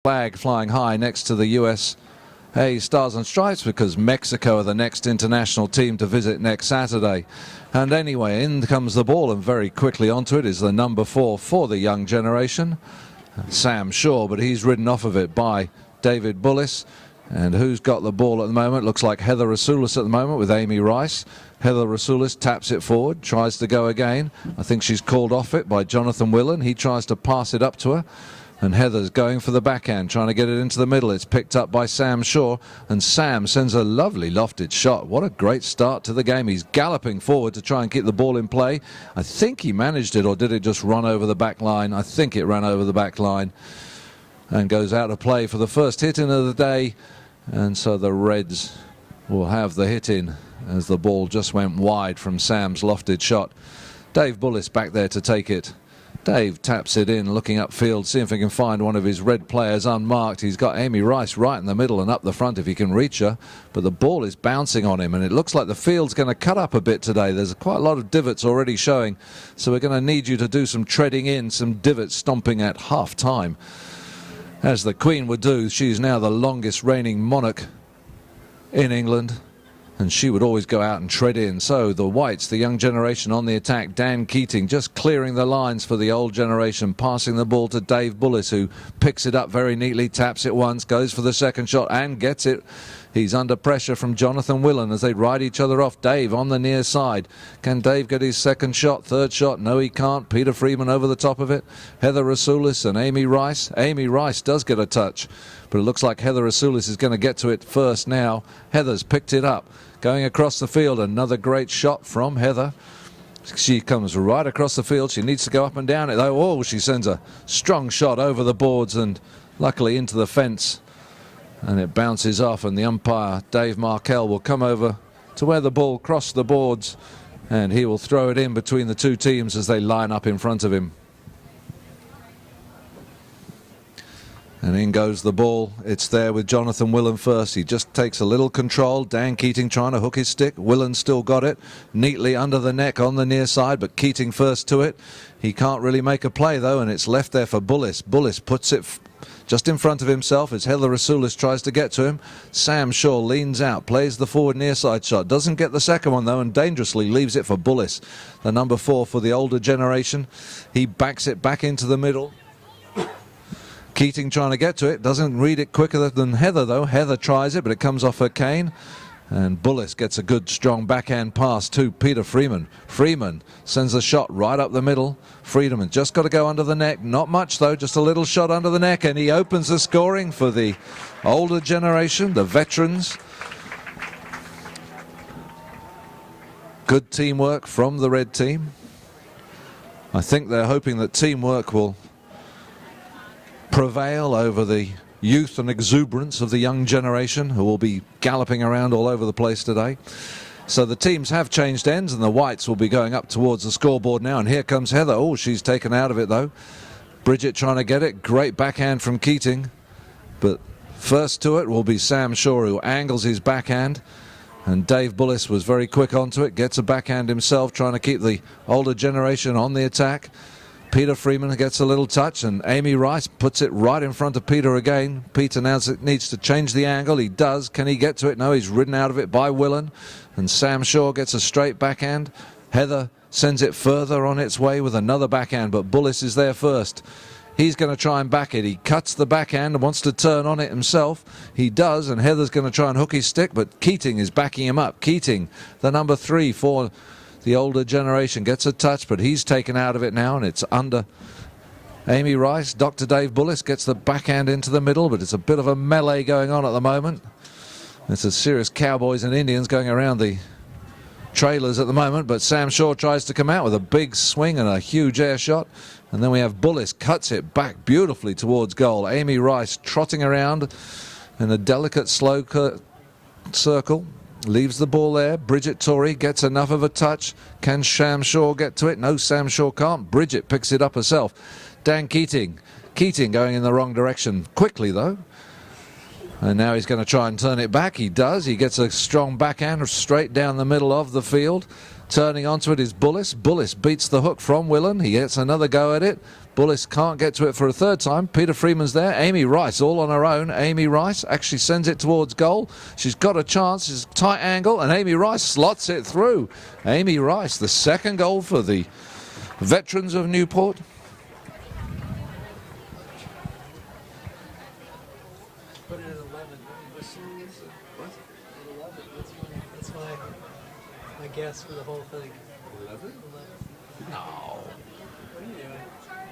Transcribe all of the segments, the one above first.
flag flying high next to the USA Stars and Stripes, because Mexico are the next international team to visit next Saturday. And anyway, in comes the ball, and very quickly onto it is the number 4 for the young generation, Sam Shaw, but he's ridden off of it by David Bullis. And who's got the ball at the moment? Looks like Heather Rasulis at the moment with Amy Rice. Heather Rasulis taps it forward, tries to go again. I think she's called off it by Jonathan Willen. He tries to pass it up to her. And Heather's going for the backhand, trying to get it into the middle. It's picked up by Sam Shaw, and Sam sends a lovely lofted shot. What a great start to the game. He's galloping forward to try and keep the ball in play. I think he managed it, or did it just run over the back line? I think it ran over the back line and goes out of play for the first hit in of the day. And so the Reds will have the hit in as the ball just went wide from Sam's lofted shot. Dave Bullis back there to take it. Dave taps it in, looking upfield, see if he can find one of his Red players unmarked. He's got Amy Rice right in the middle and up the front if he can reach her. But the ball is bouncing on him, and it looks like the field's going to cut up a bit today. There's quite a lot of divots already showing. So we're going to need you to do some treading in, some divot stomping at half time, as the Queen would do. She's now the longest reigning monarch in England, and she would always go out and tread in. So the Whites, the young generation on the attack. Dan Keating just clearing the lines for the old generation, passing the ball to Dave Bullis, who picks it up very neatly, taps it once, goes for the second shot and gets it. He's under pressure from Jonathan Willen as they ride each other off. Dave on the near side. Can Dave get his second shot, third shot? No, he can't. Peter Freeman over the top of it. Heather Rasulis and Amy Rice. Amy Rice does get a touch, but it looks like Heather Rasulis is going to get to it first now. Heather's picked it up. Going across the field, another great shot from Heather. She comes right across the field. She needs to go up and down it though. Oh, she sends a strong shot over the boards and luckily into the fence. And it bounces off, and the umpire, Dave Markell, will come over to where the ball crossed the boards, and he will throw it in between the two teams as they line up in front of him. And in goes the ball. It's there with Jonathan Willen first. He just takes a little control. Dan Keating trying to hook his stick. Willen still got it neatly under the neck on the near side, but Keating first to it. He can't really make a play though, and it's left there for Bullis. Bullis puts it just in front of himself as Heather Rasulis tries to get to him. Sam Shaw leans out, plays the forward near side shot. Doesn't get the second one though, and dangerously leaves it for Bullis, the number 4 for the older generation. He backs it back into the middle. Keating trying to get to it, doesn't read it quicker than Heather though. Heather tries it, but it comes off her cane. And Bullis gets a good strong backhand pass to Peter Freeman. Freeman sends a shot right up the middle. Freeman just got to go under the neck. Not much though, just a little shot under the neck, and he opens the scoring for the older generation, the veterans. Good teamwork from the red team. I think they're hoping that teamwork will prevail over the youth and exuberance of the young generation, who will be galloping around all over the place today. So the teams have changed ends, and the Whites will be going up towards the scoreboard now. And here comes Heather. Oh, she's taken out of it though. Bridget trying to get it. Great backhand from Keating, but first to it will be Sam Shaw, who angles his backhand, and Dave Bullis was very quick onto it, gets a backhand himself, trying to keep the older generation on the attack. Peter Freeman gets a little touch, and Amy Rice puts it right in front of Peter again. Peter now needs to change the angle. He does. Can he get to it? No, he's ridden out of it by Willen. And Sam Shaw gets a straight backhand. Heather sends it further on its way with another backhand, but Bullis is there first. He's going to try and back it. He cuts the backhand and wants to turn on it himself. He does, and Heather's going to try and hook his stick, but Keating is backing him up. Keating, the number 3 for the older generation, gets a touch, but he's taken out of it now, and it's under Amy Rice. Dr. Dave Bullis gets the backhand into the middle, but it's a bit of a melee going on at the moment. It's a serious cowboys and Indians going around the trailers at the moment, but Sam Shaw tries to come out with a big swing and a huge air shot, and then we have Bullis cuts it back beautifully towards goal. Amy Rice trotting around in a delicate slow circle. Leaves the ball there. Bridget Torrey gets enough of a touch. Can Sam Shaw get to it? No, Sam Shaw can't. Bridget picks it up herself. Dan Keating. Keating going in the wrong direction quickly though. And now he's going to try and turn it back. He does. He gets a strong backhand straight down the middle of the field. Turning onto it is Bullis. Bullis beats the hook from Willen. He gets another go at it. Bullis can't get to it for a third time. Peter Freeman's there. Amy Rice all on her own. Amy Rice actually sends it towards goal. She's got a chance. It's a tight angle, and Amy Rice slots it through. Amy Rice, the second goal for the veterans of Newport. Put it at 11. That's my guess for the whole thing. 11? No. What are you doing?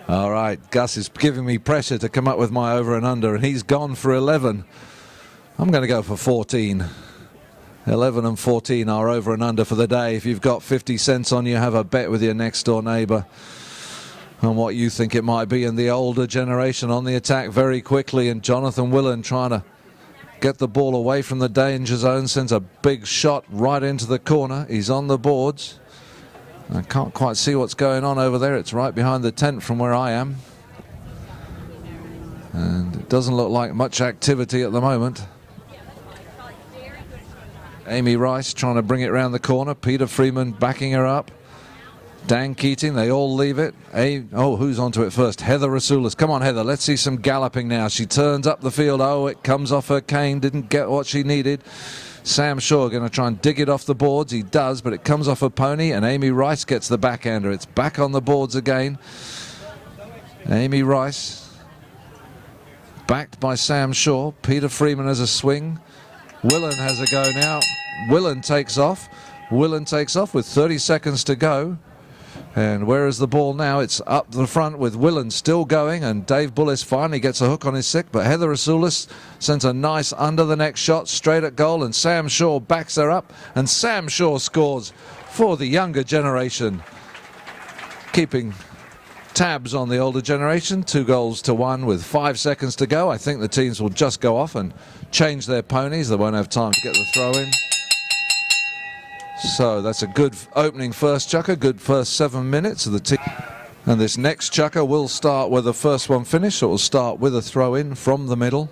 All right, Gus is giving me pressure to come up with my over and under, and he's gone for 11. I'm going to go for 14. 11 and 14 are over and under for the day. If you've got 50 cents on you, have a bet with your next door neighbour on what you think it might be. And the older generation on the attack very quickly, and Jonathan Willen trying to get the ball away from the danger zone, sends a big shot right into the corner. He's on the boards. I can't quite see what's going on over there. It's right behind the tent from where I am, and it doesn't look like much activity at the moment. Amy Rice trying to bring it round the corner. Peter Freeman backing her up. Dan Keating, they all leave it. Oh, who's onto it first? Heather Rasoulis. Come on, Heather, let's see some galloping now. She turns up the field. Oh, it comes off her cane. Didn't get what she needed. Sam Shaw going to try and dig it off the boards. He does, but it comes off a pony, and Amy Rice gets the backhander. It's back on the boards again. Amy Rice, backed by Sam Shaw. Peter Freeman has a swing. Willen has a go now. Willen takes off. Willen takes off with 30 seconds to go. And where is the ball now? It's up the front with Willen still going, and Dave Bullis finally gets a hook on his stick, but Heather Rasoulis sends a nice under the neck shot straight at goal, and Sam Shaw backs her up, and Sam Shaw scores for the younger generation, keeping tabs on the older generation. 2-1 with 5 seconds to go. I think the teams will just go off and change their ponies. They won't have time to get the throw in. So that's a good opening first chukker, good first 7 minutes of the team. And this next chukker will start where the first one finished, so it will start with a throw in from the middle.